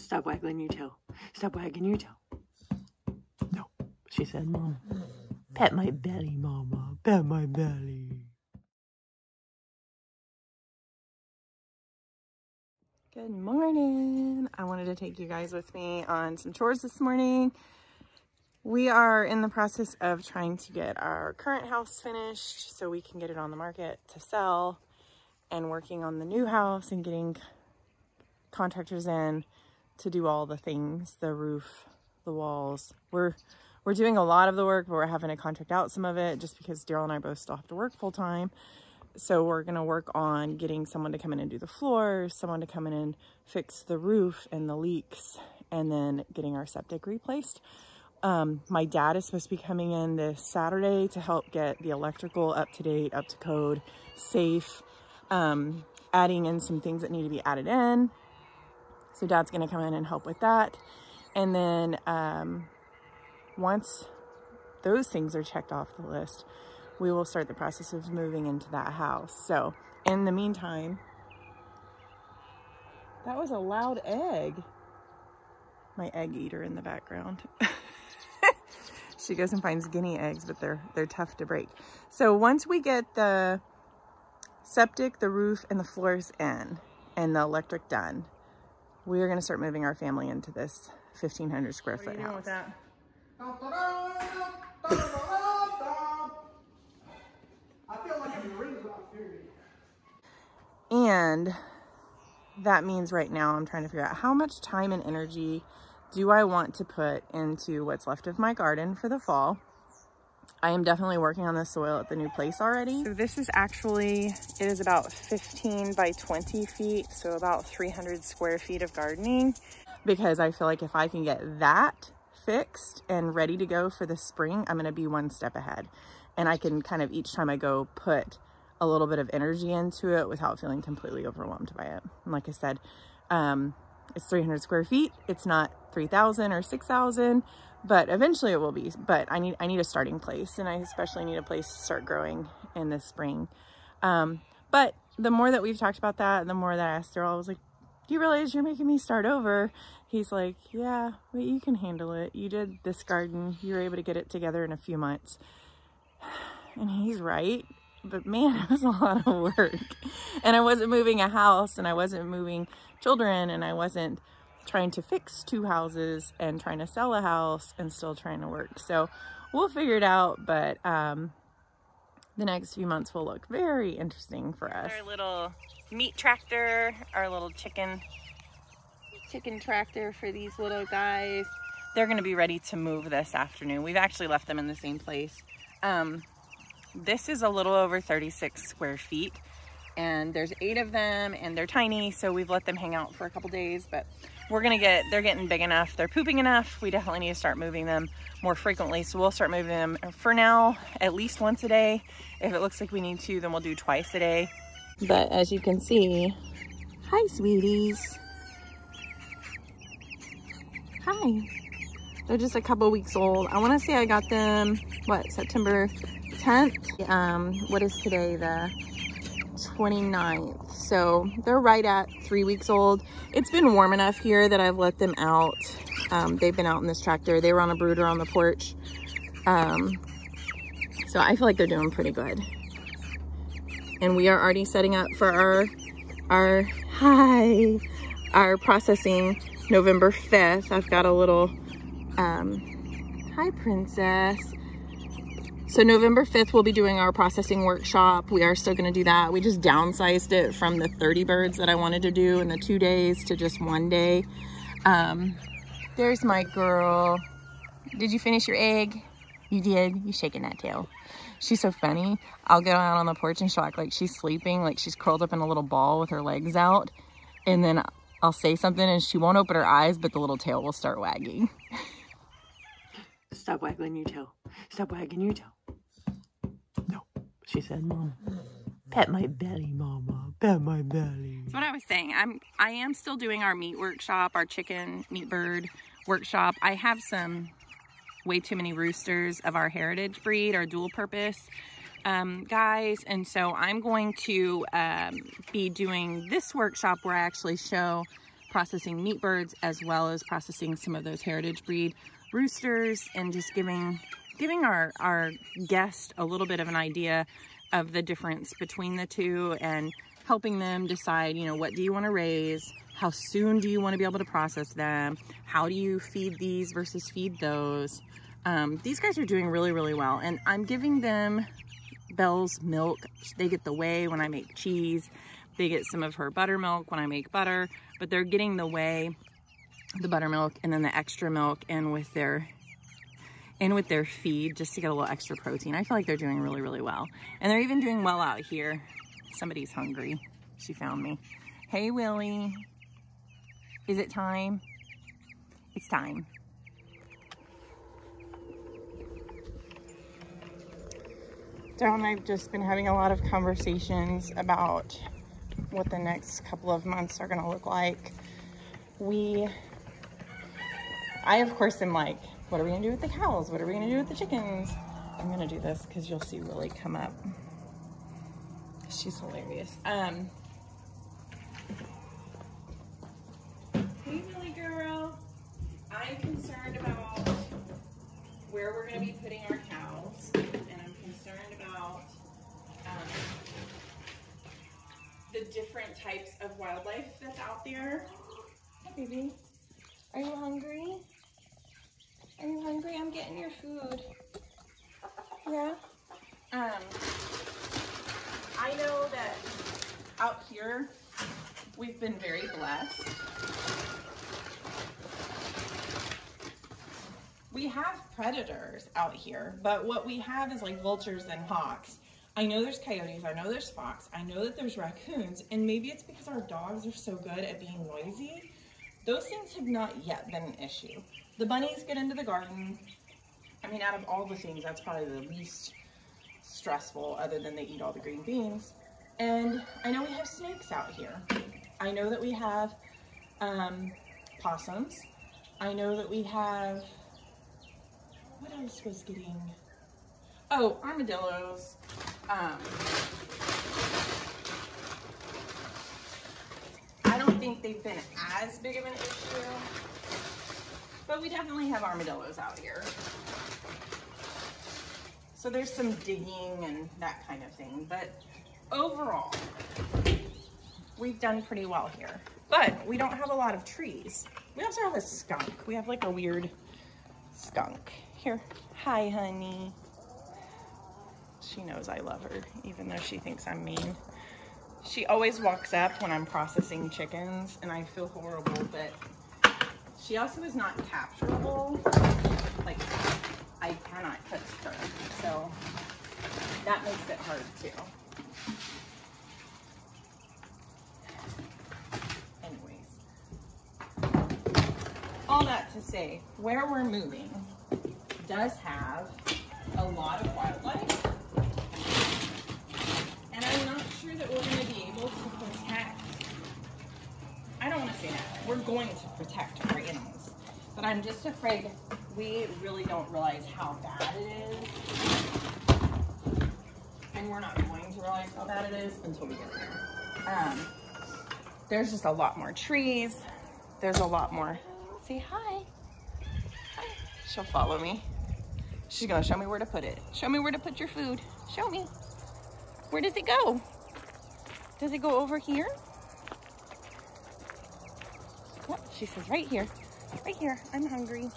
Stop waggling your tail. Stop wagging your tail. No, she said, Mom, pet my belly, Mama, pet my belly. Good morning. I wanted to take you guys with me on some chores this morning. We are in the process of trying to get our current house finished so we can get it on the market to sell, and working on the new house and getting contractors in to do all the things, the roof, the walls. We're doing a lot of the work, but we're having to contract out some of it just because Daryl and I both still have to work full time. So we're going to work on getting someone to come in and do the floors, someone to come in and fix the roof and the leaks, and then getting our septic replaced. My dad is supposed to be coming in this Saturday to help get the electrical up to date, up to code, safe, adding in some things that need to be added in. So Dad's going to come in and help with that. And then once those things are checked off the list, we will start the process of moving into that house. So in the meantime, that was a loud egg. My egg eater in the background. She goes and finds guinea eggs, but they're tough to break. So once we get the septic, the roof, and the floors in, and the electric done, we are going to start moving our family into this 1,500 square foot house. What are you doing with that? I feel like I'm really about food. And that means right now I'm trying to figure out how much time and energy do I want to put into what's left of my garden for the fall. I am definitely working on the soil at the new place already. So this is actually, it is about 15 by 20 feet, so about 300 square feet of gardening, because I feel like if I can get that fixed and ready to go for the spring, I'm gonna be one step ahead. And I can kind of, each time I go, put a little bit of energy into it without feeling completely overwhelmed by it. And like I said, it's 300 square feet. It's not 3,000 or 6,000, but eventually it will be. But I need a starting place, and I especially need a place to start growing in the spring. But the more that we've talked about that, the more that I asked Daryl, I was like, do you realize you're making me start over? He's like, yeah, but you can handle it. You did this garden. You were able to get it together in a few months. And he's right. But man, it was a lot of work. And I wasn't moving a house, and I wasn't moving children, and I wasn't trying to fix 2 houses and trying to sell a house and still trying to work. So we'll figure it out, but the next few months will look very interesting for us. Our little meat tractor, our little chicken tractor for these little guys. They're going to be ready to move this afternoon. We've actually left them in the same place. This is a little over 36 square feet, and there's 8 of them, and they're tiny, so we've let them hang out for a couple days, but they're getting big enough, they're pooping enough. We definitely need to start moving them more frequently, so we'll start moving them for now at least once a day. If it looks like we need to, then we'll do twice a day. But as you can see, hi sweeties. Hi. They're just a couple weeks old. I want to say I got them, what, September 10th? What is today, the 29th? So they're right at 3 weeks old. It's been warm enough here that I've let them out. They've been out in this tractor. They were on a brooder on the porch. So I feel like they're doing pretty good. And we are already setting up for our processing November 5th. I've got a little, hi princess. So November 5th, we'll be doing our processing workshop. We are still gonna do that. We just downsized it from the 30 birds that I wanted to do in the 2 days to just 1 day. There's my girl. Did you finish your egg? You did? You shaking that tail. She's so funny. I'll go out on the porch and she'll act like she's sleeping, like she's curled up in a little ball with her legs out. And then I'll say something and she won't open her eyes, but the little tail will start wagging. Stop waggling your tail. Stop wagging your tail. No, she said, Mom, pet my belly, Mama, pet my belly. That's what I was saying. I am still doing our meat workshop, our chicken meat bird workshop. I have some way too many roosters of our heritage breed, our dual purpose guys, and so I'm going to be doing this workshop where I actually show processing meatbirds, as well as processing some of those heritage breed roosters, and just giving our guest a little bit of an idea of the difference between the two, and helping them decide, you know, what do you want to raise? How soon do you want to be able to process them? How do you feed these versus feed those? These guys are doing really, really well. And I'm giving them Belle's milk. They get the whey when I make cheese. They get some of her buttermilk when I make butter, but they're getting the whey, the buttermilk, and then the extra milk in with their feed, just to get a little extra protein. I feel like they're doing really, really well. And they're even doing well out here. Somebody's hungry. She found me. Hey, Willie. Is it time? It's time. Daryl and I've just been having a lot of conversations about what the next couple of months are gonna look like. I of course am like, what are we gonna do with the cows? What are we gonna do with the chickens? I'm gonna do this because you'll see Willie come up. She's hilarious. Hey, Willie girl. I'm concerned about where we're gonna be putting our cows, and I'm concerned about the different types of wildlife that's out there. Hi, baby. Are you hungry? Are you hungry? I'm getting your food. Yeah? I know that out here, we've been very blessed. We have predators out here, but what we have is like vultures and hawks. I know there's coyotes, I know there's fox, I know that there's raccoons, and maybe it's because our dogs are so good at being noisy. Those things have not yet been an issue. The bunnies get into the garden. I mean, out of all the things, that's probably the least stressful, other than they eat all the green beans. And I know we have snakes out here. I know that we have possums. I know that we have, what else was getting, oh, armadillos. I don't think they've been as big of an issue, but we definitely have armadillos out here. So there's some digging and that kind of thing, but overall, we've done pretty well here. But we don't have a lot of trees. We also have a skunk. We have like a weird skunk. Here, hi honey. She knows I love her, even though she thinks I'm mean. She always walks up when I'm processing chickens, and I feel horrible, but she also is not capturable. Like, I cannot touch her, so that makes it hard too. Anyways, all that to say, where we're moving does have a lot of wildlife, and I'm not sure that we're going to be able to protect, I don't want to say that, we're going to protect our animals, but I'm just afraid we really don't realize how bad it is, and we're not going to realize how bad it is until we get there. There's just a lot more trees, there's a lot more, say hi, hi, she'll follow me. She's gonna show me where to put it. Show me where to put your food. Show me. Where does it go? Does it go over here? Yep, she says right here. Right here. I'm hungry.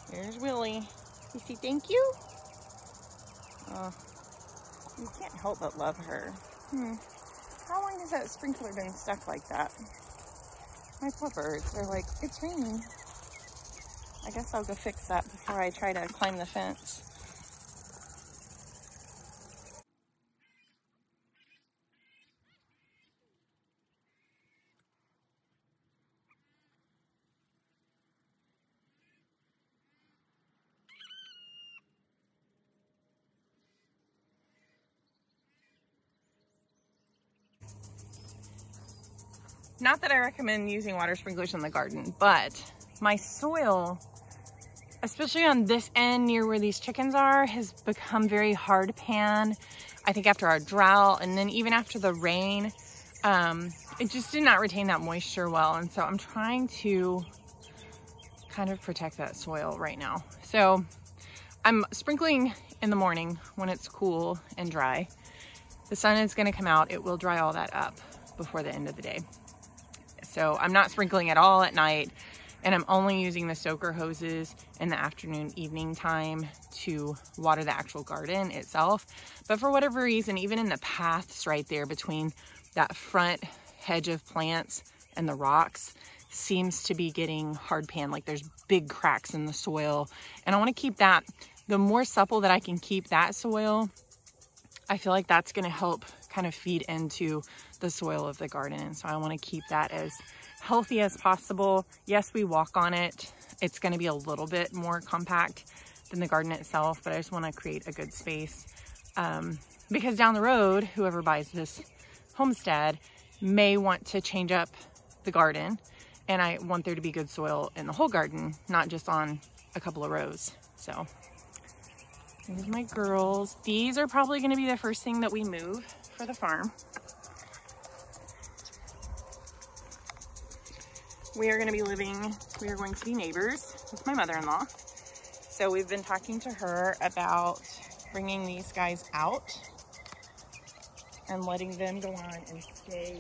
There's Willie. You see, thank you? Oh, you can't help but love her. How long has that sprinkler been stuck like that? My poor birds, they're like, it's raining. I guess I'll go fix that before I try to climb the fence. Not that I recommend using water sprinklers in the garden, but my soil, especially on this end near where these chickens are, has become very hard pan. I think after our drought, and then even after the rain, it just did not retain that moisture well. And so I'm trying to kind of protect that soil right now. So I'm sprinkling in the morning when it's cool and dry. The sun is going to come out. It will dry all that up before the end of the day. So I'm not sprinkling at all at night, and I'm only using the soaker hoses in the afternoon, evening time to water the actual garden itself. But for whatever reason, even in the paths right there between that front hedge of plants and the rocks, seems to be getting hard pan, like there's big cracks in the soil. And I want to keep that, the more supple that I can keep that soil, I feel like that's going to help kind of feed into the soil of the garden. And so I want to keep that as healthy as possible. Yes, we walk on it. It's going to be a little bit more compact than the garden itself, but I just want to create a good space. Because down the road, whoever buys this homestead may want to change up the garden, and I want there to be good soil in the whole garden, not just on a couple of rows. So here's my girls. These are probably going to be the first thing that we move for the farm. We are going to be neighbors with my mother-in-law. So we've been talking to her about bringing these guys out and letting them go on and stay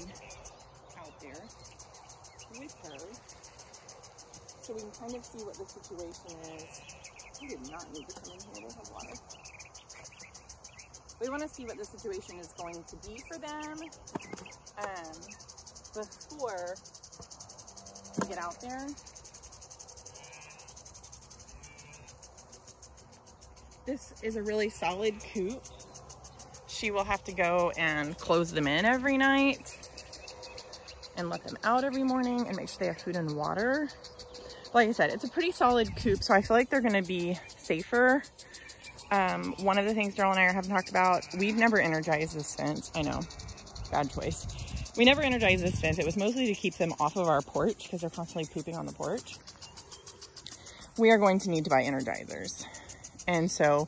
out there with her, so we can kind of see what the situation is. We did not need to come in here to have water. We want to see what the situation is going to be for them before we get out there. This is a really solid coop. She will have to go and close them in every night and let them out every morning and make sure they have food and water. Like I said, it's a pretty solid coop, so I feel like they're going to be safer. One of the things Daryl and I haven't talked about, we've never energized this fence. I know, bad choice. We never energized this fence. It was mostly to keep them off of our porch because they're constantly pooping on the porch. We are going to need to buy energizers. And so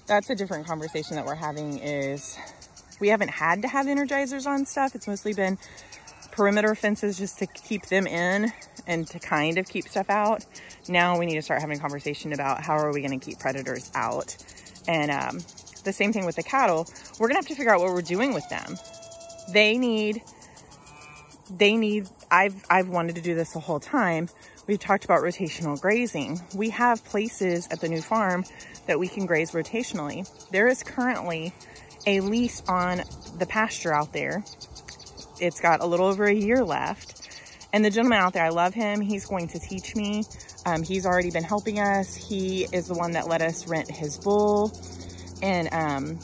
that's a different conversation that we're having. Is we haven't had to have energizers on stuff. It's mostly been perimeter fences just to keep them in and to kind of keep stuff out. Now we need to start having a conversation about how are we going to keep predators out. And the same thing with the cattle. We're going to have to figure out what we're doing with them. I've wanted to do this the whole time. We've talked about rotational grazing. We have places at the new farm that we can graze rotationally. There is currently a lease on the pasture out there. It's got a little over a year left. And the gentleman out there, I love him. He's going to teach me. He's already been helping us. He is the one that let us rent his bull. And,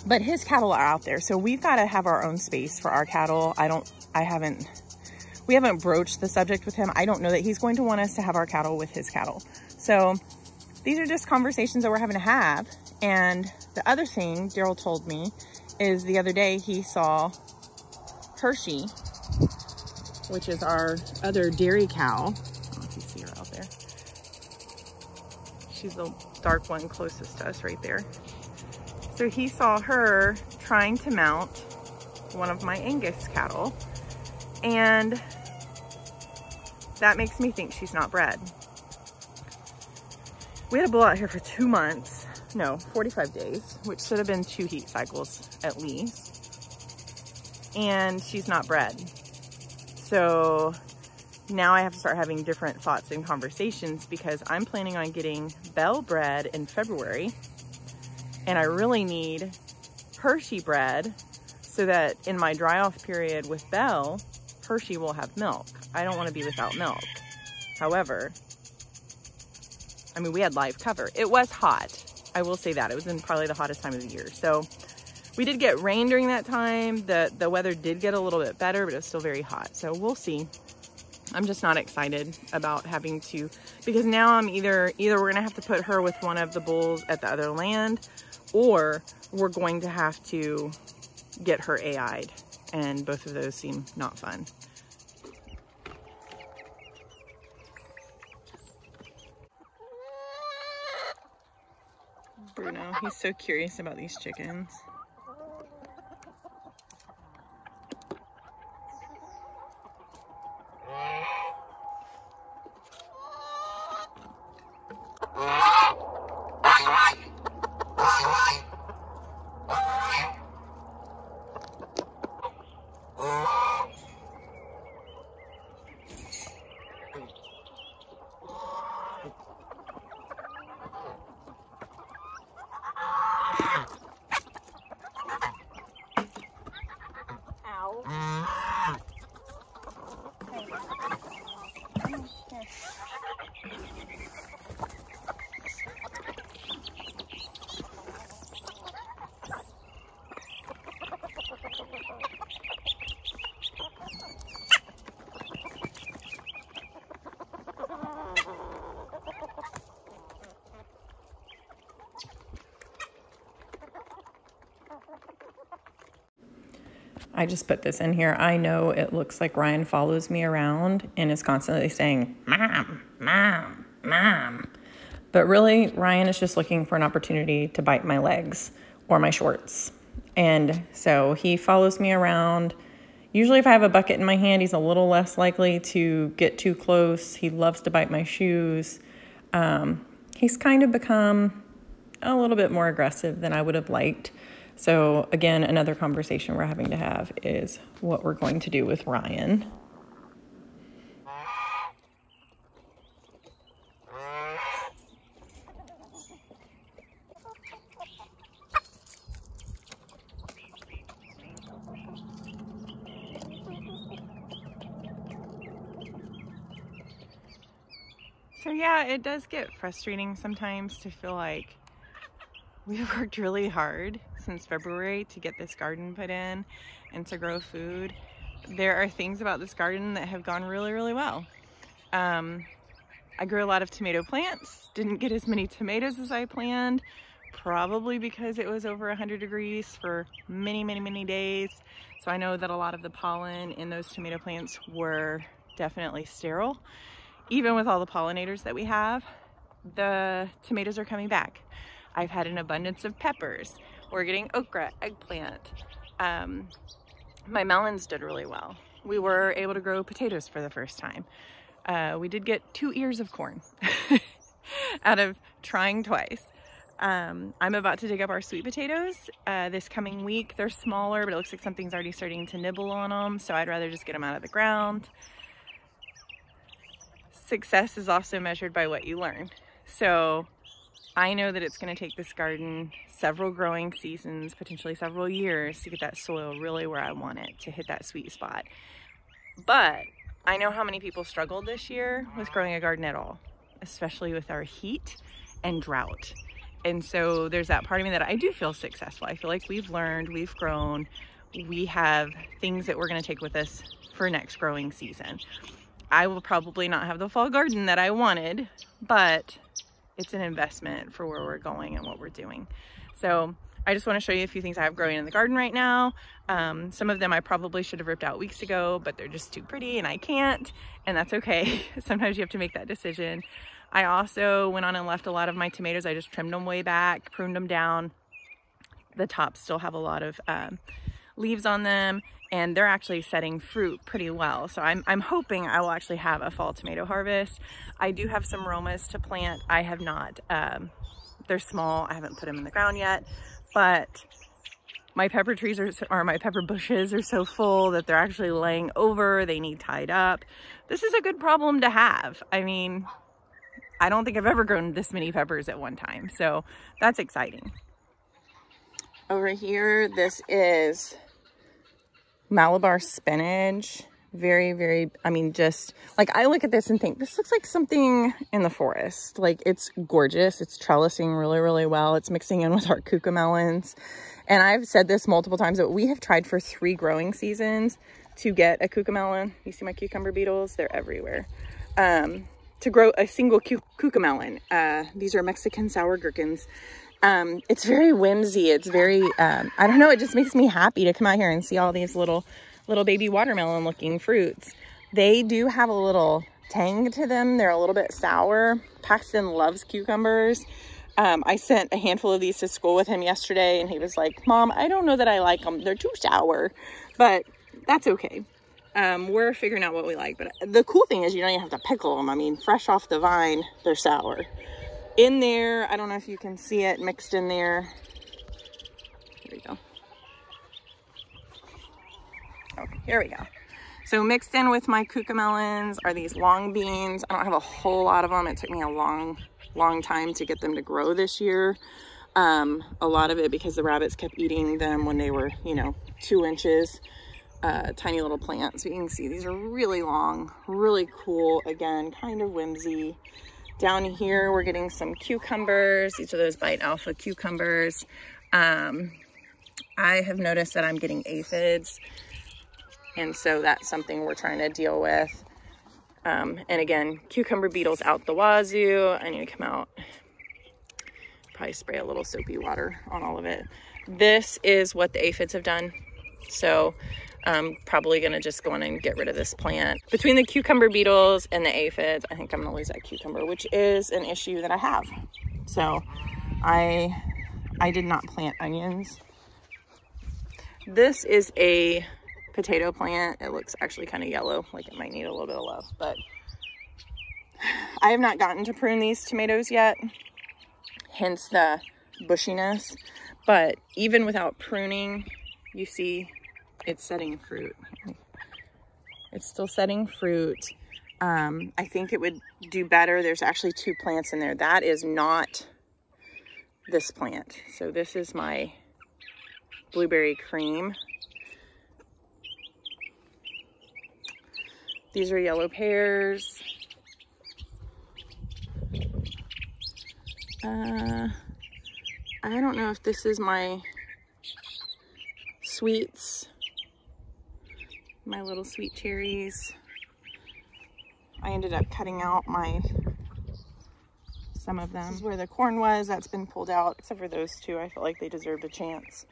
but his cattle are out there. So we've got to have our own space for our cattle. We haven't broached the subject with him. I don't know that he's going to want us to have our cattle with his cattle. So these are just conversations that we're having to have. And the other thing Daryl told me is the other day he saw Hershey, which is our other dairy cow. I don't know if you see her out there. She's the dark one closest to us right there. So he saw her trying to mount one of my Angus cattle, and that makes me think she's not bred. We had a bull out here for 2 months, no, 45 days, which should have been 2 heat cycles at least, and she's not bred. So now I have to start having different thoughts and conversations because I'm planning on getting Belle bred in February, and I really need Hershey bred so that in my dry off period with Belle, Hershey will have milk. I don't want to be without milk. However, I mean, we had live cover. It was hot. I will say that. It was in probably the hottest time of the year. So we did get rain during that time. The weather did get a little bit better, but it was still very hot. So we'll see. I'm just not excited about having to, because now I'm either we're going to have to put her with one of the bulls at the other land, or we're going to have to get her AI'd. And both of those seem not fun. Bruno, he's so curious about these chickens. I just put this in here. I know it looks like Ryan follows me around and is constantly saying, "Mom, Mom, Mom." But really, Ryan is just looking for an opportunity to bite my legs or my shorts. And so he follows me around. Usually if I have a bucket in my hand, he's a little less likely to get too close. He loves to bite my shoes. He's kind of become a little bit more aggressive than I would have liked. So again, another conversation we're having to have is what we're going to do with Ryan. So yeah, it does get frustrating sometimes to feel like we've worked really hard since February to get this garden put in and to grow food. There are things about this garden that have gone really, really well. I grew a lot of tomato plants, didn't get as many tomatoes as I planned, probably because it was over 100 degrees for many, many, many days. So I know that a lot of the pollen in those tomato plants were definitely sterile. Even with all the pollinators that we have, the tomatoes are coming back. I've had an abundance of peppers. We're getting okra, eggplant. My melons did really well. We were able to grow potatoes for the first time. We did get 2 ears of corn out of trying twice. I'm about to dig up our sweet potatoes this coming week. They're smaller, but it looks like something's already starting to nibble on them, so I'd rather just get them out of the ground. Success is also measured by what you learn. So I know that it's going to take this garden several growing seasons, potentially several years, to get that soil really where I want it, to hit that sweet spot. But I know how many people struggled this year with growing a garden at all, especially with our heat and drought. And so there's that part of me that I do feel successful. I feel like we've learned, we've grown, we have things that we're going to take with us for next growing season. I will probably not have the fall garden that I wanted, but it's an investment for where we're going and what we're doing. So I just want to show you a few things I have growing in the garden right now. Some of them I probably should have ripped out weeks ago, but they're just too pretty and I can't, and that's okay. Sometimes you have to make that decision. I also went on and left a lot of my tomatoes. I just trimmed them way back, pruned them down. The tops still have a lot of leaves on them, and they're actually setting fruit pretty well. So I'm hoping I will actually have a fall tomato harvest. I do have some Romas to plant. I have not, they're small. I haven't put them in the ground yet, but my pepper trees or my pepper bushes are so full that they're actually laying over. They need tied up. This is a good problem to have. I mean, I don't think I've ever grown this many peppers at one time. So that's exciting. Over here, this is Malabar spinach. Very, very, I mean, just like, I look at this and think, this looks like something in the forest. Like, it's gorgeous. It's trellising really, really well. It's mixing in with our cucamelons. And I've said this multiple times, but we have tried for 3 growing seasons to get a cucamelon. You see my cucumber beetles? They're everywhere. To grow a single cucamelon. These are Mexican sour gherkins. It's very whimsy. It's very, I don't know, it just makes me happy to come out here and see all these little baby watermelon looking fruits. They do have a little tang to them. They're a little bit sour. Paxton loves cucumbers. I sent a handful of these to school with him yesterday, and he was like, Mom, I don't know that I like them. They're too sour, but that's okay. We're figuring out what we like, but the cool thing is you don't even have to pickle them. I mean, fresh off the vine, they're sour. In there, I don't know if you can see it mixed in there. Here we go. Okay, here we go. So mixed in with my cucamelons are these long beans. I don't have a whole lot of them. It took me a long time to get them to grow this year. A lot of it because the rabbits kept eating them when they were, you know, 2 inches. Tiny little plants. So you can see these are really long, really cool. Again, kind of whimsy. Down here, we're getting some cucumbers. These are those Bite Alpha cucumbers. I have noticed that I'm getting aphids, and so that's something we're trying to deal with. And again, cucumber beetles out the wazoo. I need to come out, probably spray a little soapy water on all of it. This is what the aphids have done. So I'm probably gonna just go on and get rid of this plant. Between the cucumber beetles and the aphids, I think I'm gonna lose that cucumber, which is an issue that I have. So I did not plant onions. This is a potato plant. It looks actually kind of yellow, like it might need a little bit of love, but I have not gotten to prune these tomatoes yet, hence the bushiness. But even without pruning, you see it's setting fruit. It's still setting fruit. I think it would do better. There's actually 2 plants in there. That is not this plant. So this is my blueberry cream. These are yellow pears. I don't know if this is my sweets, my little sweet cherries. I ended up cutting out some of them. This is where the corn was. That's been pulled out, except for those 2. I felt like they deserved a chance.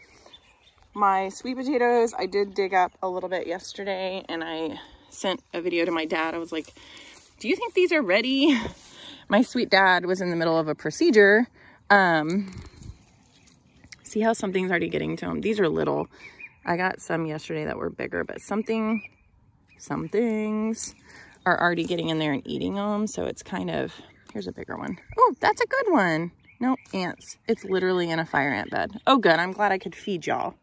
My sweet potatoes, I did dig up a little bit yesterday, and I sent a video to my dad. I was like, do you think these are ready? My sweet dad was in the middle of a procedure. See how something's already getting to him? These are little. I got some yesterday that were bigger, but some things are already getting in there and eating them. So it's kind of, here's a bigger one. Oh, that's a good one. No, ants. It's literally in a fire ant bed. Oh, good. I'm glad I could feed y'all.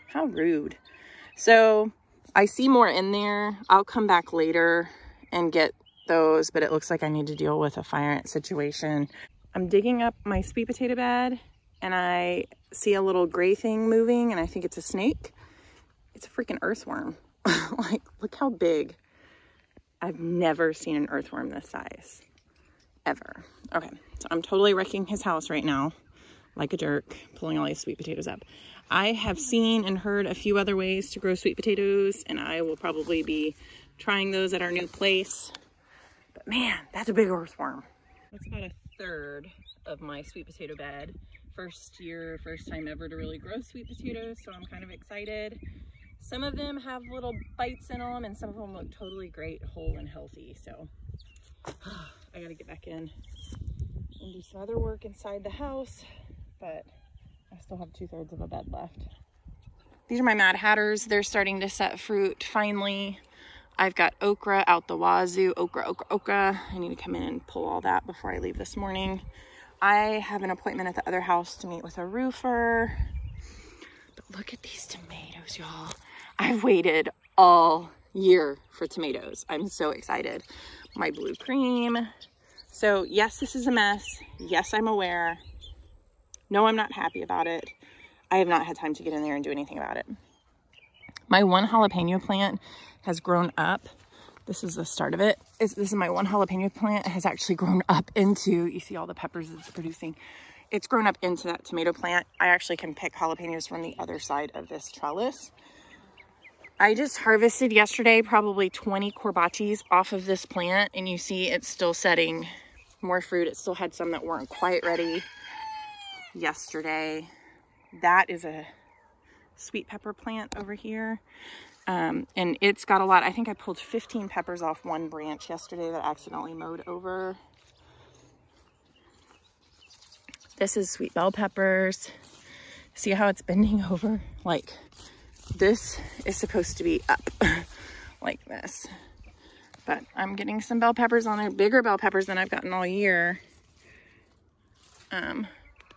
How rude. So I see more in there. I'll come back later and get those, but it looks like I need to deal with a fire ant situation. I'm digging up my sweet potato bed, and I see a little gray thing moving, and I think it's a snake. It's a freaking earthworm. Like, look how big. I've never seen an earthworm this size, ever. Okay, so I'm totally wrecking his house right now, like a jerk, pulling all these sweet potatoes up. I have seen and heard a few other ways to grow sweet potatoes, and I will probably be trying those at our new place. But man, that's a big earthworm. That's about a third of my sweet potato bed. First time ever to really grow sweet potatoes, so I'm kind of excited. Some of them have little bites in them, and some of them look totally great, whole and healthy. So I gotta get back in and do some other work inside the house, but I still have 2/3 of a bed left. These are my Mad Hatters. They're starting to set fruit finally. I've got okra out the wazoo. Okra. I need to come in and pull all that before I leave this morning. I have an appointment at the other house to meet with a roofer. But look at these tomatoes, y'all. I've waited all year for tomatoes. I'm so excited. My blue cream. So yes, this is a mess. Yes, I'm aware. No, I'm not happy about it. I have not had time to get in there and do anything about it. My one jalapeno plant has grown up. This is the start of it. This is my one jalapeno plant. It has actually grown up into, you see all the peppers it's producing. It's grown up into that tomato plant. I actually can pick jalapenos from the other side of this trellis. I just harvested yesterday probably 20 corbachis off of this plant, and you see it's still setting more fruit. It still had some that weren't quite ready yesterday. That is a sweet pepper plant over here. And it's got a lot. I think I pulled 15 peppers off one branch yesterday that I accidentally mowed over. This is sweet bell peppers. See how it's bending over? Like, this is supposed to be up like this. But I'm getting some bell peppers on there, bigger bell peppers than I've gotten all year.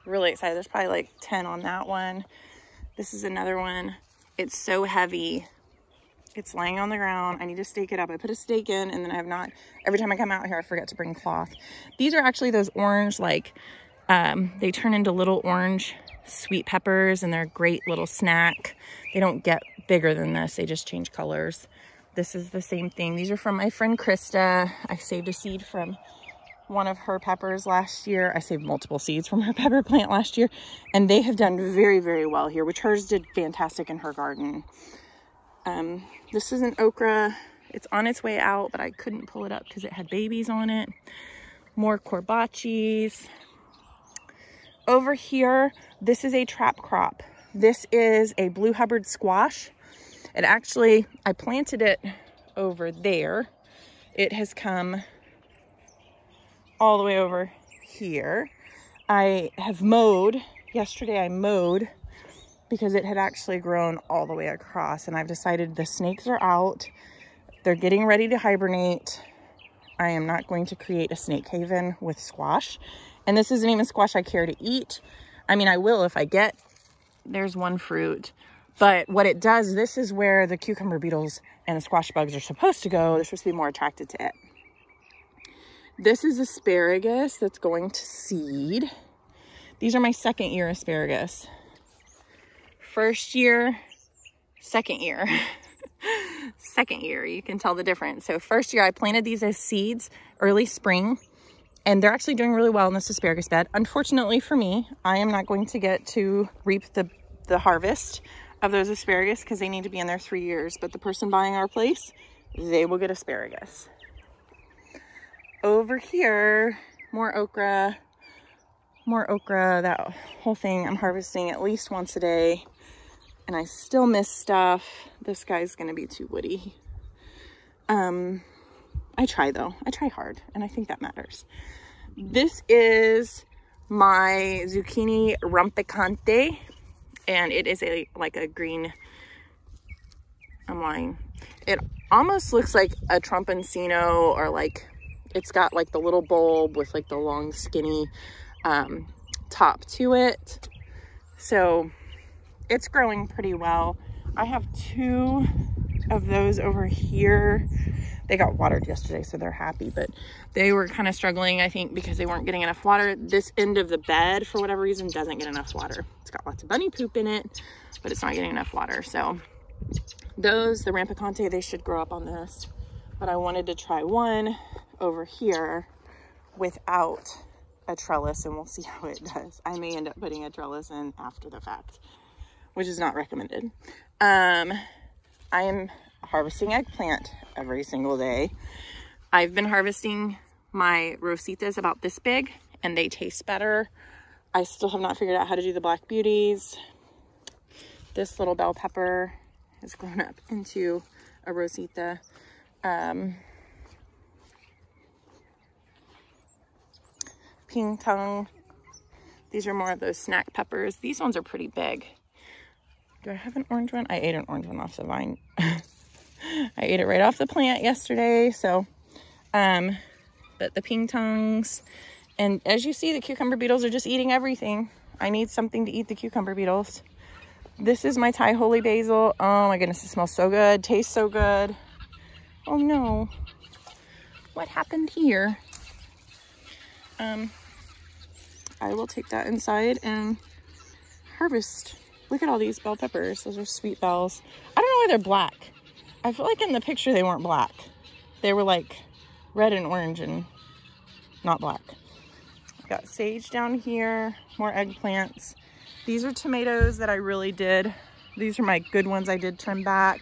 Really excited. There's probably like 10 on that one. This is another one. It's so heavy. It's laying on the ground. I need to stake it up. I put a stake in, and then I have not. Every time I come out here, I forget to bring cloth. These are actually those orange, like, they turn into little orange sweet peppers, and they're a great little snack. They don't get bigger than this. They just change colors. This is the same thing. These are from my friend Krista. I saved a seed from one of her peppers last year. I saved multiple seeds from her pepper plant last year, and they have done very, very well here, which hers did fantastic in her garden. This is an okra. It's on its way out, but I couldn't pull it up because it had babies on it. More corbachis. Over here, this is a trap crop. This is a blue Hubbard squash. It actually, I planted it over there. It has come all the way over here. I have mowed. Yesterday I mowed because it had actually grown all the way across, and I've decided the snakes are out. They're getting ready to hibernate. I am not going to create a snake haven with squash. And this isn't even squash I care to eat. I mean, I will if I get, there's one fruit. But what it does, this is where the cucumber beetles and the squash bugs are supposed to go. They're supposed to be more attracted to it. This is asparagus that's going to seed. These are my second year asparagus. First year, second year. Second year, you can tell the difference. So first year I planted these as seeds early spring, and they're actually doing really well in this asparagus bed. Unfortunately for me, I am not going to get to reap the harvest of those asparagus because they need to be in there 3 years. But the person buying our place, they will get asparagus. Over here, more okra, that whole thing I'm harvesting at least once a day. And I still miss stuff. This guy's gonna be too woody. I try though. I try hard, and I think that matters. This is my zucchini rampicante, and it is like a green, I'm lying. It almost looks like a tromponcino, or like it's got like the little bulb with like the long skinny top to it. So it's growing pretty well. I have 2 of those over here. They got watered yesterday, so they're happy, but they were kind of struggling, I think, because they weren't getting enough water. This end of the bed, for whatever reason, doesn't get enough water. It's got lots of bunny poop in it, but it's not getting enough water. So those, the rampicante, they should grow up on this. But I wanted to try one over here without a trellis, and we'll see how it does. I may end up putting a trellis in after the fact, which is not recommended. I am harvesting eggplant every single day. I've been harvesting my rositas about this big, and they taste better. I still have not figured out how to do the black beauties. This little bell pepper has grown up into a rosita. Ping tongue. These are more of those snack peppers. These ones are pretty big. Do I have an orange one? I ate an orange one off the vine. I ate it right off the plant yesterday. So, but the ping tongues, and as you see, the cucumber beetles are just eating everything. I need something to eat the cucumber beetles. This is my Thai holy basil. Oh my goodness, it smells so good. Tastes so good. Oh no. What happened here? I will take that inside and harvest. Look at all these bell peppers. Those are sweet bells. I don't know why they're black. I feel like in the picture they weren't black. They were like red and orange and not black. Got sage down here, more eggplants. These are tomatoes that I really did. These are my good ones I did trim back.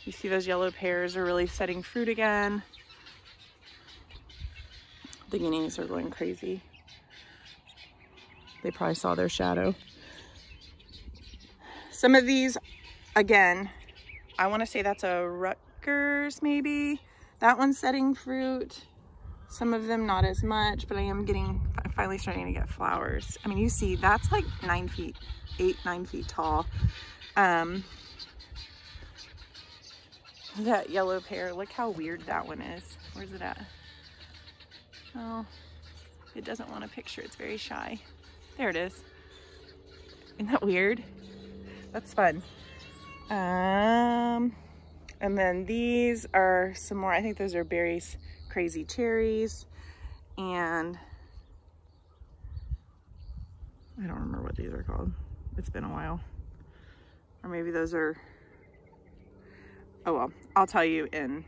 You see those yellow pears are really setting fruit again. The guineas are going crazy. They probably saw their shadow. Some of these, again, I want to say that's a Rutgers maybe. That one's setting fruit. Some of them not as much, but I'm finally starting to get flowers. I mean, you see, that's like 9 feet, 8-9 feet tall. That yellow pear, look how weird that one is. Where's it at? Oh, it doesn't want a picture. It's very shy. There it is. Isn't that weird? That's fun. And then these are some more, I think those are Berry's Crazy Cherries. And I don't remember what these are called. It's been a while. Or maybe those are, oh well, I'll tell you and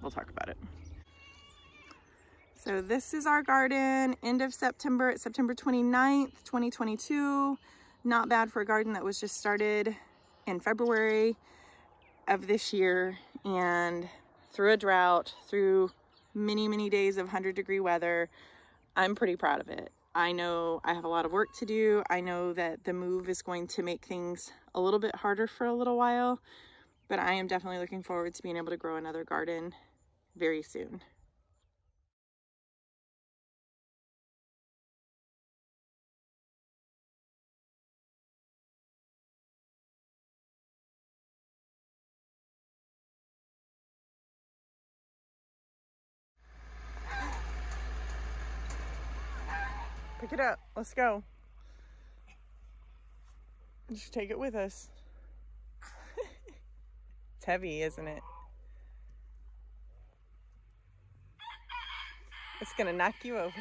we'll talk about it. So this is our garden, end of September. It's September 29th, 2022. Not bad for a garden that was just started in February of this year, and through a drought, through many, many days of 100-degree weather, I'm pretty proud of it. I know I have a lot of work to do. I know that the move is going to make things a little bit harder for a little while, but I am definitely looking forward to being able to grow another garden very soon. Pick it up. Let's go. Just take it with us. It's heavy, isn't it? It's gonna knock you over.